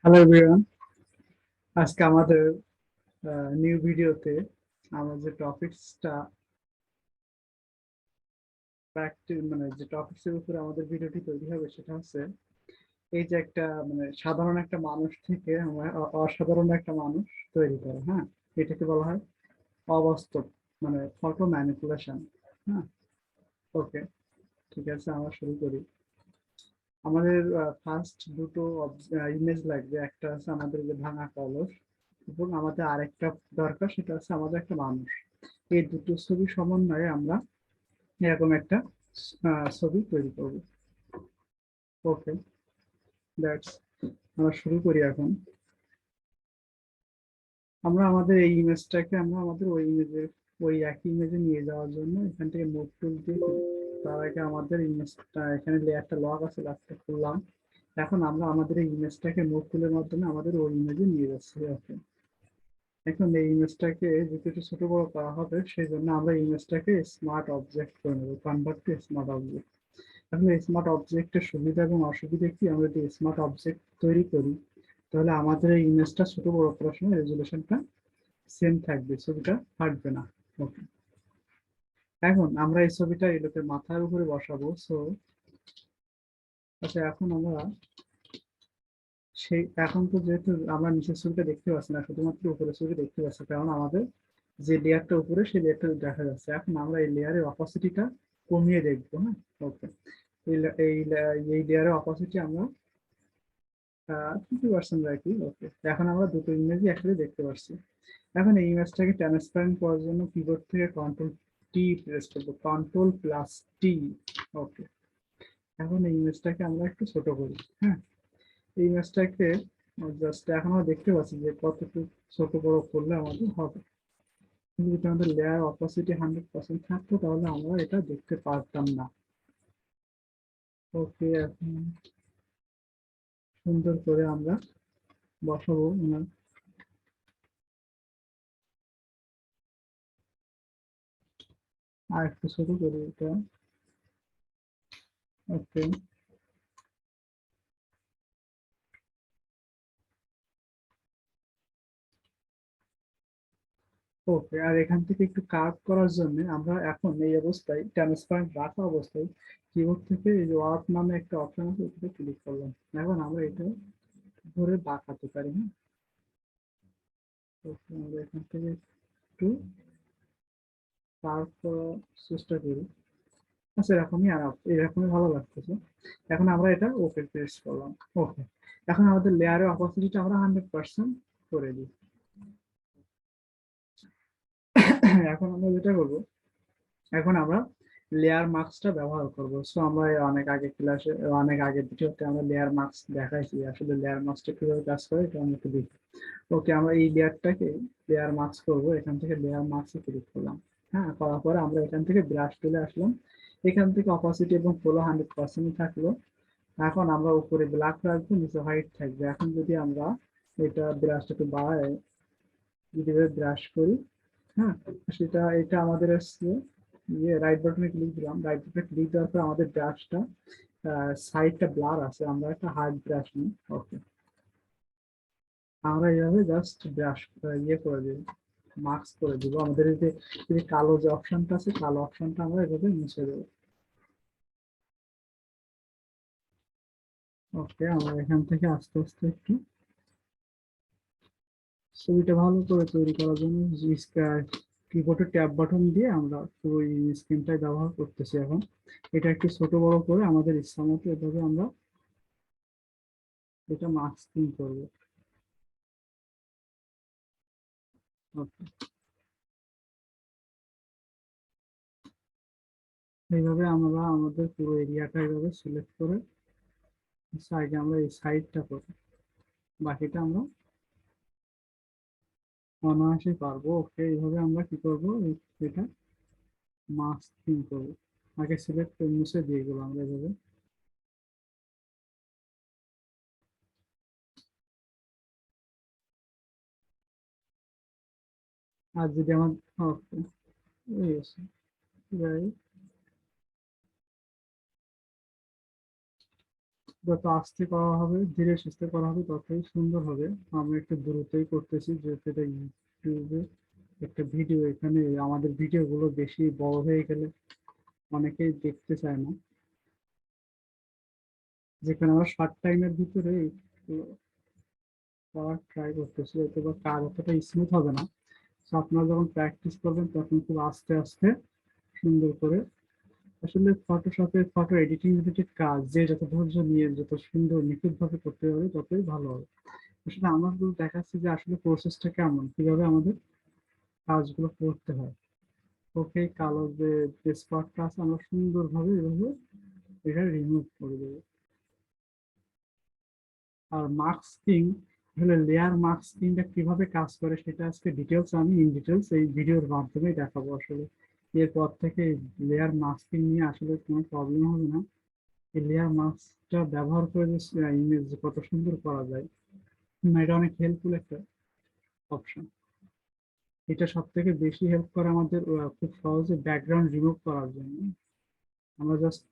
Hello everyone, আজকে আমাদের new ভিডিওতে আমরা যে টপিকসটা মানে যে টপিকসের উপরে আমাদের ভিডিওটি তৈরি হবে সেটা হচ্ছে এই যে একটা মানে সাধারণ একটা মানুষ থেকে আমরা অসাধারণ একটা মানুষ তৈরি করে। হ্যাঁ, এটাকে বলা হয় অবাস্তব, মানে ফটো ম্যানিপুলেশন। হ্যাঁ, ওকে, ঠিক আছে, আমরা শুরু করি। আমাদের ফার্স্ট দুটো ইমেজ লাগবে, একটা আছে আমাদের যে ভাঙা কলস এবং আমাদের আরেকটা দরকার, সেটা হচ্ছে আমাদের একটা মানুষ। এই দুটো ছবি সমন্বয়ে আমরা এরকম একটা ছবি তৈরি করব। ওকে, দ্যাটস, আমরা শুরু করি এখন। আমরা আমাদের এই ইমেজটাকে আমরা আমাদের ওই একই ইমেজে নিয়ে যাওয়ার জন্য এখান থেকে মুভ টুল দিয়ে তার আগে আমাদের ইমেজটা এখানে লেয়ারটা লক আছে, লকটা খুললাম। এখন আমরা আমাদের এই ইমেজটাকে মুভ টুলের মাধ্যমে আমাদের ওই ইমেজে নিয়ে যাচ্ছি। ওকে, এখন এই ইমেজটাকে যদি একটু ছোট বড় করা হবে সেই জন্য আমরা ইমেজটাকে স্মার্ট অবজেক্ট করে নেবো, কনভার্ট টু স্মার্ট অবজেক্ট। এখন এই স্মার্ট অবজেক্টের সুবিধা এবং অসুবিধা কি, আমরা যদি স্মার্ট অবজেক্ট তৈরি করি তাহলে আমাদের এই ইমেজটা ছোট বড় করার সময় রেজুলেশনটা সেম থাকবে, ছবিটা ফাটবে না। ওকে, এখন আমরা এই ছবিটা এই লোকের মাথার উপরে বসাবো। সো আচ্ছা, এখন আমরা এখন তো যেহেতু আমরা নিচের ছবিটা দেখতে পাচ্ছি না, শুধুমাত্র উপরের ছবি দেখতে পাচ্ছি, কারণ আমাদের যে লেয়ারটা উপরে সেই লেয়ারটা দেখা যাচ্ছে। এখন আমরা এই লেয়ারের অপাসিটিটা কমিয়ে দেখবো। হ্যাঁ, ওকে, এই লেয়ারের অপাসিটি আমরা 50% রাখি। ওকে, এখন আমরা দুটো ইমেজই একসাথে দেখতে পাচ্ছি। এখন এই ইমেজটাকে ট্রান্সপারেন্ট করার জন্য কিবোর্ড থেকে কন্ট্রোল টি প্রেস করবো, কন্ট্রোল প্লাস টি। ওকে, এখন এই ইমেজটাকে আমরা একটু ছোট করি। হ্যাঁ, এই ইমেজটাকে জাস্ট এখন আমরা দেখতে পাচ্ছি যে কতটুকু ছোট বড় করলে আমাদের হবে। কিন্তু যদি আমাদের লেয়ার অপাসিটি 100% থাকতো তাহলে আমরা এটা দেখতে পারতাম না। ওকে, এখন সুন্দর করে আমরা বসাবো আর একটু ছোট করি এটা। ওকে, ওকে, আর এখান থেকে একটু কার্ভ করার জন্য আমরা এখন এই অবস্থায় ট্রান্সপারেন্ট রাখা অবস্থায় কিবোর্ড থেকে এই যে ওয়ার্ক নামে একটা অপশন আছে, এটাতে ক্লিক করলাম। এখন আমরা এটা ধরে বাঁকাতে পারি। হ্যাঁ, আমরা এখান থেকে একটু কার্ভ করার চেষ্টা করি। আচ্ছা, এরকমই আর এরকমই ভালো লাগতেছে। এখন আমরা এটা ওকে প্রেস করলাম। ওকে, এখন আমাদের লেয়ারের অপরচুনিটি আমরা 100% করে দিই। এখন আমরা যেটা করবো, এখন আমরা লেয়ার মার্কসটা ব্যবহার করব। সো আমরা অনেক আগে ক্লাসে, অনেক আগে ভিডিওতে আমরা লেয়ার মার্কস দেখাইছি। আসলে লেয়ার মার্কসটা কিভাবে কাজ করে এটা আমরা একটু দেখি। ওকে, আমরা এই লেয়ারটাকে লেয়ার মার্কস করবো, এখান থেকে লেয়ার মার্কসে ক্লিক করলাম। হ্যাঁ, করার পরে আমরা এখান থেকে ব্রাশ তুলে আসলাম। এখান থেকে অপাসিটি এবং ফ্লো 100% থাকলো। এখন আমরা উপরে ব্ল্যাক রাখবো, নিচে হোয়াইট থাকবে। এখন যদি আমরা এটা ব্রাশটা একটু বাড়াই, যদি ব্রাশ করি, হ্যাঁ, সেটা এটা আমাদের আসছে রাইট বাটনে ক্লিক দিলাম। রাইট বাটনে ক্লিক দেওয়ার পর আমাদের ব্রাশটা সাইডটা ব্লার আছে, আমরা একটা হার্ড ব্রাশ নিই। ওকে, আমরা এইভাবে জাস্ট ব্রাশ করে দিব, মার্কস করে দিব। আমাদের এই যে কালো যে অপশনটা আছে, কালো অপশনটা আমরা এভাবে মুছে দেবো। ওকে, আমরা এখান থেকে আস্তে আস্তে একটু ছবিটা ভালো করে তৈরি করার জন্য কিবোর্ডের ট্যাব বাটন দিয়ে আমরা পুরো স্ক্রিনটাই ব্যবহার করতেছি। এখন এটা একটু ছোট বড় করে আমাদের ইচ্ছা মতো এভাবে আমরা এটা মাস্কিং করবো। ওকে, এইভাবে আমরা আমাদের পুরো এরিয়াটা এইভাবে সিলেক্ট করে আগে আমরা এই সাইডটা করি, বাকিটা আমরা অনায়াসে পারবো। ওকে, এইভাবে আমরা কি করবো, এটা মাস্কিং করবো। আগে সিলেক্ট করে মুছে দিয়ে গেলাম আমরা এভাবে। আর যদি আমার ওকে, যত আস্তে করা হবে, ধীরে সুস্থে করা হবে, ততই সুন্দর হবে। আমরা একটু দ্রুতই করতেছি, যেহেতু এটা ইউটিউবে একটা ভিডিও। এখানে আমাদের ভিডিও গুলো বেশি বড় হয়ে গেলে অনেকেই দেখতে চায় না, যেখানে আমরা শর্ট টাইমের ভিতরে একটু করার ট্রাই করতেছি, হয়তো বা কাজ অতটা স্মুথ হবে না। তো আপনারা যখন প্র্যাকটিস করবেন তখন খুব আস্তে আস্তে সুন্দর করে, আসলে ফটোশপে ফটো এডিটিং রিলেটেড কাজ যে যত ধৈর্য নিয়ে যত সুন্দর নিখুঁত ভাবে করতে পারবে ততই ভালো হবে। আসলে আমার গুলো দেখাচ্ছি যে আসলে প্রসেসটা কেমন, কিভাবে আমাদের কাজগুলো করতে হয়। ওকে, কালো যে স্পটটা আছে আমরা সুন্দরভাবে এভাবে এটা রিমুভ করে দেবো। আর মাস্কিং, আসলে লেয়ার মাস্কিংটা কিভাবে কাজ করে সেটা আজকে ডিটেলস আমি ইন ডিটেলস এই ভিডিওর মাধ্যমে দেখাবো। আসলে এরপর থেকে লেয়ার মাস্কিং নিয়ে আসলে কোনো প্রবলেম হবে না। এই লেয়ার মাস্কটা ব্যবহার করে যে ইমেজ কত সুন্দর করা যায়, এটা অনেক হেল্পফুল একটা অপশন। এটা সব থেকে বেশি হেল্প করে আমাদের খুব সহজে ব্যাকগ্রাউন্ড রিমুভ করার জন্য। আমরা জাস্ট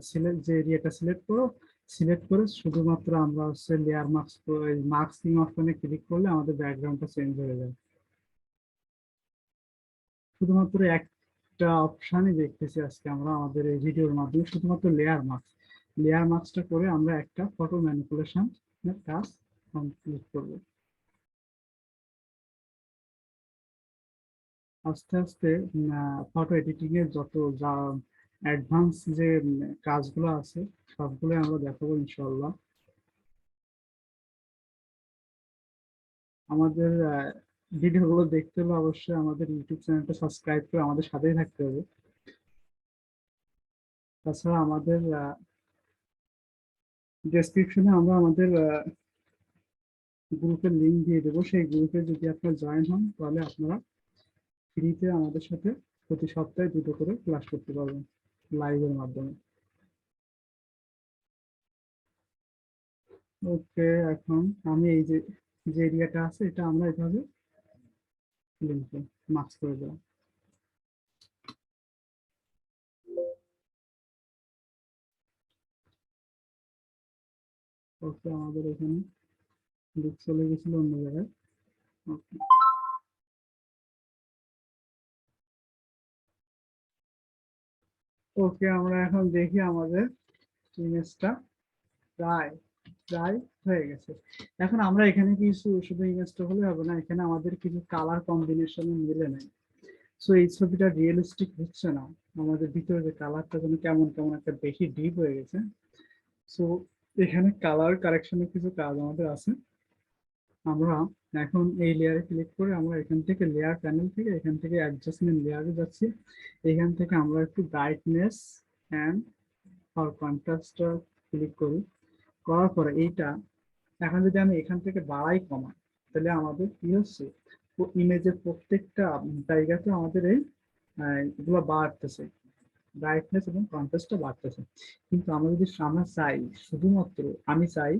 সিলেক্ট যে এরিয়াটা সিলেক্ট করো, সিলেক্ট করে শুধুমাত্র আমরা হচ্ছে লেয়ার মাস্ক, মাস্কিং অপশনে ক্লিক করলে আমাদের ব্যাকগ্রাউন্ডটা চেঞ্জ হয়ে যায়। শুধুমাত্র একটা অপশনই দেখতেছি আজকে আমরা আমাদের এই ভিডিওর মাধ্যমে, শুধুমাত্র লেয়ার মাস্ক। লেয়ার মাস্কটা করে আমরা একটা ফটো ম্যানিপুলেশন কাজ কমপ্লিট করবো। আস্তে আস্তে ফটো এডিটিং এর যত যা অ্যাডভান্স যে কাজগুলো আছে সবগুলো আমরা দেখাবো ইনশাল্লাহ। আমাদের ভিডিওগুলো দেখতে হলে অবশ্যই আমাদের ইউটিউব চ্যানেলটা সাবস্ক্রাইব করে আমাদের সাথেই থাকতে হবে। তাছাড়া আমাদের ডেসক্রিপশনে আমরা আমাদের গ্রুপের লিঙ্ক দিয়ে দেবো। সেই গ্রুপে যদি আপনারা জয়েন হন তাহলে আপনারা ফ্রিতে আমাদের সাথে প্রতি সপ্তাহে দুটো করে ক্লাস করতে পারবেন লাইভের মাধ্যমে। ওকে, এখন আমি এই যে যে এরিয়াটা আছে এটা আমরা এভাবে লিঙ্কে মার্কস করে দিলাম। ওকে, আমাদের এখানে লিঙ্ক চলে গেছিল অন্য জায়গায়। ওকে, ওকে, আমরা এখন দেখি আমাদের ইমেজটা প্রায় প্রায় হয়ে গেছে। এখন আমরা এখানে কিছু শুধু ইমেজটা হলে হবে না, এখানে আমাদের কিছু কালার কম্বিনেশন মিলে নাই। সো এই ছবিটা রিয়েলিস্টিক হচ্ছে না, আমাদের ভিতরে যে কালারটা যেন কেমন কেমন একটা বেশি ডিপ হয়ে গেছে। সো এখানে কালার কারেকশনের কিছু কাজ আমাদের আছে। আমরা এখন এই লেয়ারে ক্লিক করে আমরা এখান থেকে লেয়ার প্যানেল থেকে এখান থেকে অ্যাডজাস্টমেন্ট লেয়ারে যাচ্ছি। এখান থেকে আমরা একটু ব্রাইটনেস অ্যান্ড ফর কন্ট্রাস্টটা ক্লিক করি। করার পরে এইটা এখন যদি আমি এখান থেকে বাড়াই কমাই তাহলে আমাদের কি হচ্ছে, ইমেজের প্রত্যেকটা জায়গাতে আমাদের এই এগুলো বাড়তেছে, ব্রাইটনেস এবং কন্ট্রাস্টটা বাড়তেছে। কিন্তু আমরা যদি আমরা চাই শুধুমাত্র, আমি চাই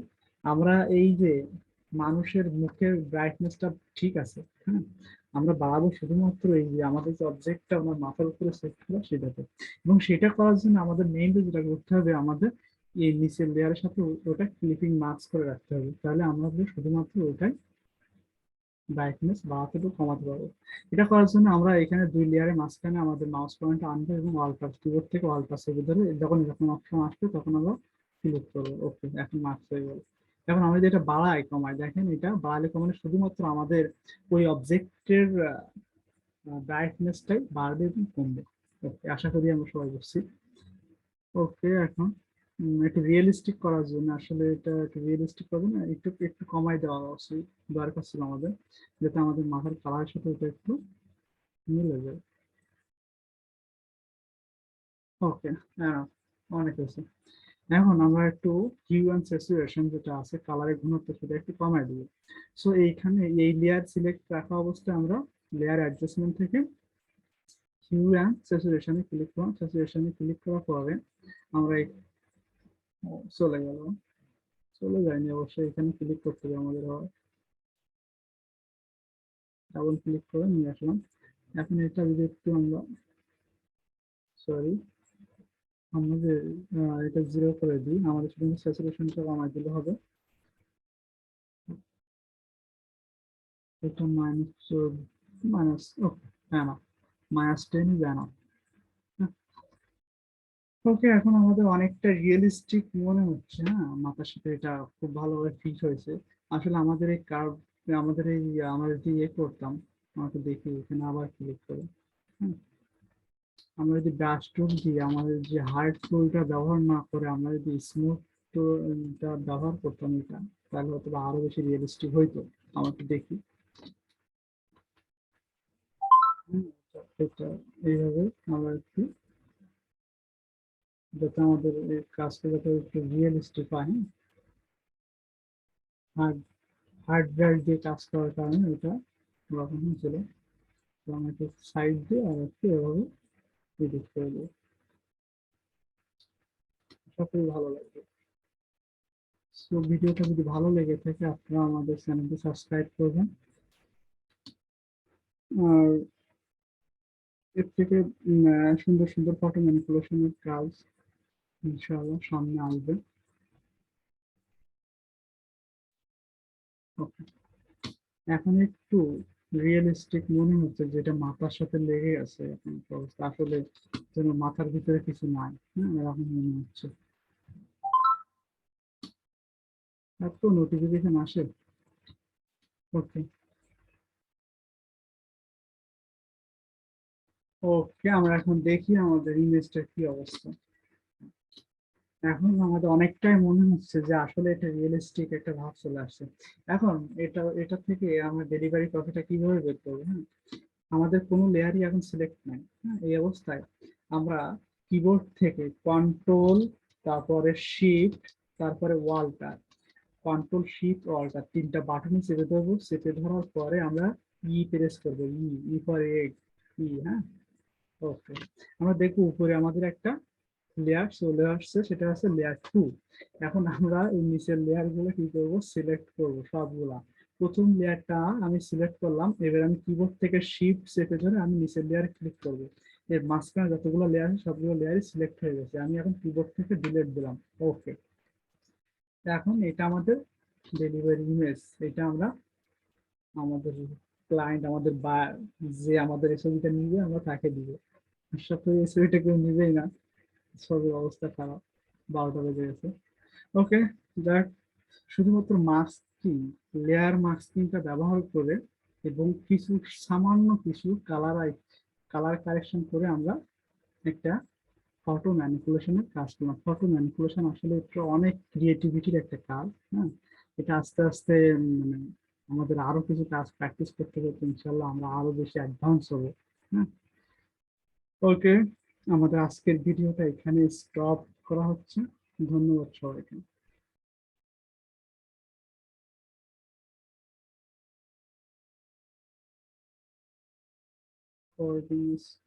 আমরা এই যে মানুষের মুখের ব্রাইটনেসটা ঠিক আছে, হ্যাঁ, আমরা বাড়াবো শুধুমাত্র এই যে আমাদের যে অবজেক্টটা আমার মাথার উপরে সেট করা সেটাতে। এবং সেটা করার জন্য আমাদের মেইনলি যেটা করতে হবে, আমাদের এই নিচের লেয়ারের সাথে ওটা ক্লিপিং মাস্ক করে রাখতে হবে, তাহলে আমরা শুধুমাত্র ওটাই ব্রাইটনেস বাড়াতে বা কমাতে পারবো। এটা করার জন্য আমরা এখানে দুই লেয়ারের মাঝখানে আমাদের মাউস পয়েন্ট আনবো এবং অল টাচ, কিবোর্ড থেকে অল টাচ চেপে ধরে যখন এরকম অপশন আসবে তখন আমরা ক্লিক করবো। ওকে, এখন মার্কস হয়ে গেল। এখন আমি যেটা বাড়াই কমাই, দেখেন এটা বাড়ালে কমালে শুধুমাত্র আমাদের ওই অবজেক্টের ব্রাইটনেসটাই বাড়বে এবং কমবে। ওকে, আশা করি আমরা সবাই বুঝছি। ওকে, এখন একটু রিয়েলিস্টিক করার জন্য, আসলে এটা একটু রিয়েলিস্টিক করবে না, একটু একটু কমাই দেওয়া উচিত দরকার ছিল আমাদের, যাতে আমাদের মাথার কালারের সাথে এটা একটু মিলে যায়। ওকে, হ্যাঁ, অনেক হয়েছে। এখন আমরা একটু হিউ অ্যান্ড স্যাচুরেশন যেটা আছে কালারের ঘনত্ব সেটা একটু কমাই দেবো। সো এইখানে এই লেয়ার সিলেক্ট রাখা অবস্থায় আমরা লেয়ার অ্যাডজাস্টমেন্ট থেকে হিউ অ্যান্ড স্যাচুরেশনে ক্লিক করলাম। স্যাচুরেশনে ক্লিক করার পরে আমরা চলে গেল, চলে যায়নি অবশ্যই, এখানে ক্লিক করতে হবে আমাদের, ডাবল ক্লিক করে নিয়ে আসলাম। এখন এটা যদি একটু আমরা, সরি, আমাদের এটা 0 করে দিই, আমাদের শুধু স্যাচুরেশনটা কমাই দিলে হবে। এটা মাইনাস, মাইনাস, হ্যাঁ না, -10 জানা। ওকে, এখন আমাদের অনেকটা রিয়েলিস্টিক মনে হচ্ছে। হ্যাঁ, মাথার সাথে এটা খুব ভালোভাবে ফিট হয়েছে। আসলে আমাদের এই কার্ভ, আমাদের এই আমরা যদি করতাম, আমাকে দেখি এখানে আবার ক্লিক করে। হ্যাঁ, আমরা যদি ব্রাশ টুল দিয়ে আমাদের যে হার্ড টুলটা ব্যবহার না করে আমরা যদি স্মুথ টুলটা ব্যবহার করতাম এটা, তাহলে হয়তো বা আরো বেশি রিয়েলিস্টিক হইতো। আমাকে দেখি। হুম, এটা এইভাবে আমরা একটু, যাতে আমাদের এই কাজটা যাতে একটু রিয়েলিস্টিক হয়। হ্যাঁ, হার্ড ড্রাইভ দিয়ে কাজ করার কারণে এটা ওরকম ছিল। তো আমি একটু সাইড দিয়ে আর একটু এভাবে এডিট করে দিই। আশা করি ভালো লাগবে। সো ভিডিওটা যদি ভালো লেগে থাকে আপনারা আমাদের চ্যানেলটি সাবস্ক্রাইব করবেন। আর এর থেকে সুন্দর সুন্দর ফটো ম্যানিপুলেশনের কাজ ইনশাআল্লাহ সামনে আসবে। ওকে, এখন একটু রিয়েলিস্টিক মনে হচ্ছে, যেটা মাথার সাথে লেগে আছে এখন অবস্থা, আসলে যেন মাথার ভিতরে কিছু নাই। হ্যাঁ, এরকম মনে হচ্ছে। এত নোটিফিকেশন আসে। ওকে, ওকে, আমরা এখন দেখি আমাদের ইমেজটার কি অবস্থা। এখন আমাদের অনেকটাই মনে হচ্ছে যে আসলে এটা রিয়েলিস্টিক একটা ভাব চলে আসছে। এখন এটা থেকে আমরা ডেলিভারি কপিটা কিভাবে বের করবো? হ্যাঁ, আমাদের কোনো লেয়ারই এখন সিলেক্ট নাই। হ্যাঁ, এই অবস্থায় আমরা কিবোর্ড থেকে কন্ট্রোল, তারপরে শিফট, তারপরে ওয়ালটা, কন্ট্রোল শিফট ওয়ালটা তিনটা বাটনই চেপে ধরবো। চেপে ধরার পরে আমরা প্রেস করবো, ফর এগ, হ্যাঁ। ওকে, আমরা দেখবো উপরে আমাদের একটা লেয়ার চলে আসছে, সেটা হচ্ছে লেয়ার 2। এখন আমরা এই নিচের লেয়ার গুলো কি করব, সিলেক্ট করব সবগুলা। প্রথম লেয়ারটা আমি সিলেক্ট করলাম, এবার আমি কিবোর্ড থেকে শিফট চেপে ধরে আমি নিচের লেয়ারে ক্লিক করব। এর মাঝখানে যতগুলো লেয়ার আছে সবগুলো লেয়ারই সিলেক্ট হয়ে গেছে, আমি এখন কিবোর্ড থেকে ডিলিট দিলাম। ওকে, এখন এটা আমাদের ডেলিভারি ইমেজ। এটা আমরা আমাদের ক্লায়েন্ট, আমাদের বা যে আমাদের এই ছবিটা নিবে আমরা তাকে দিব। আশা করি এই ছবিটা কেউ নিবেই না, ছবির অবস্থা খারাপ, 12টা বেজে গেছে। ওকে, যাক, শুধুমাত্র মাস্কিং, লেয়ার মাস্কিংটা ব্যবহার করে এবং কিছু সামান্য কিছু কালার কারেকশন করে আমরা একটা ফটো ম্যানিপুলেশনের কাজ করলাম। ফটো ম্যানিপুলেশন আসলে একটা অনেক ক্রিয়েটিভিটির একটা কাজ। হ্যাঁ, এটা আস্তে আস্তে মানে আমাদের আরো কিছু কাজ প্র্যাকটিস করতে করতে ইনশাল্লাহ আমরা আরো বেশি অ্যাডভান্স হবো। হ্যাঁ, ওকে, আমাদের আজকের ভিডিওটা এখানে স্টপ করা হচ্ছে। ধন্যবাদ সবাইকে। For this